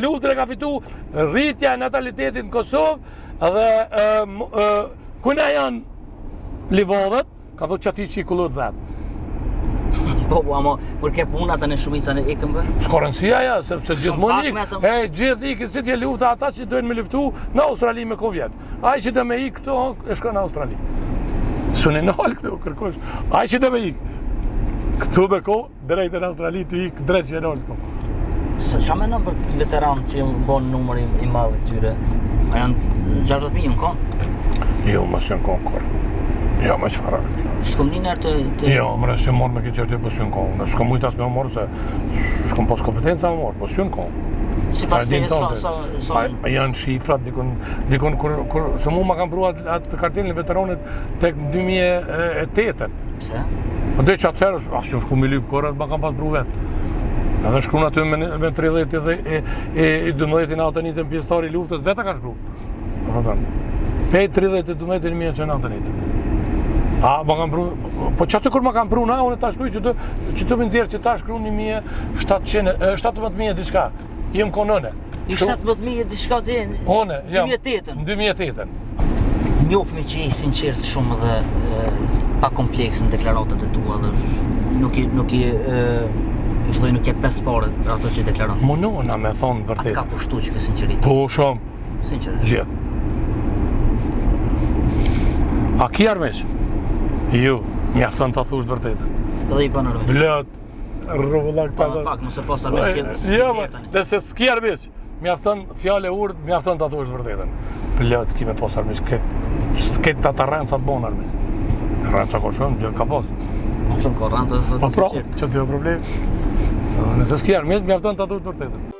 luftën e ka fitu rritja e natalitetit në Kosovë dhe kuna janë livodhet, ka thot që ati që i kullur dhe. Po, ama kur ke puna të në shumica në ikëm bërë? S'ka rëndësia ja, sepse gjithmonë gjithë ikin si t'je lufta ata që dojnë me luftu në Australi me kovjet. Ai që dhe me ik këto, e shka në Australi. Së në nalë këtu, kërkosh. Ai që dhe me ik. Këtu me ko, drejtë në Australi, të ik drejtë që e nalë s'ko. Qa me në për veteranë që bon numër i madhë tyre? A janë 60.000 në konë? Jo, mësë janë konë kërë. Jo, me qëfara. S'kom një nërë të... Jo, mëre, si morë me këtë qërti për synë konë. S'kom mujtë asë me morë, se s'kom pas kompetenca me morë, për synë konë. Si pas të sa... Janë shifrat, dikon kur... Se mu ma kam pru atë kartelin e veteronit tek 2008. Pse? Po dhe që atëherë, asë që shku mi lypë kërët, ma kam pas pru vetë. Edhe shkru në aty me 30 e 12 natën një të pjesëtari luftës, veta ka shkru. Pej 30 e 12 e një që natën një. A, ma kam pru, po që aty kur ma kam pru na, unë ta shkruj që të më ndjerë që ta shkru 17.000 diçka. Jem konëne. I 17.000 diçka të jenë? One, jam. 2008-ën? 2008-ën. Njofmi që i sinqert shumë dhe pa kompleks në deklaratët e tua dhe nuk e pes pare për ato që i deklaron. Munona me thonë vërtet. Atë ka kushtu që këtë sinqeritet? Po, shumë. Sinqerisht? Gjithë. A ki armeq? Jo, mjafton të thush vërtetën. Edhe i banë armeq? Blët, rruvullak pa dhe... Pak, nëse pas armeq jo, dhe se s'ki armeq. Mjafton fjale urdh, mjafton të thush vërtetën. Blët, ki me pas armeq, këtë të të rëncat bon armeq. Rënca ko shumë, gjithë ka pas. Shumë ka rënca, po pra, që t'jo problem. Nëse s'ki armeq, mjafton të thush vërtetën.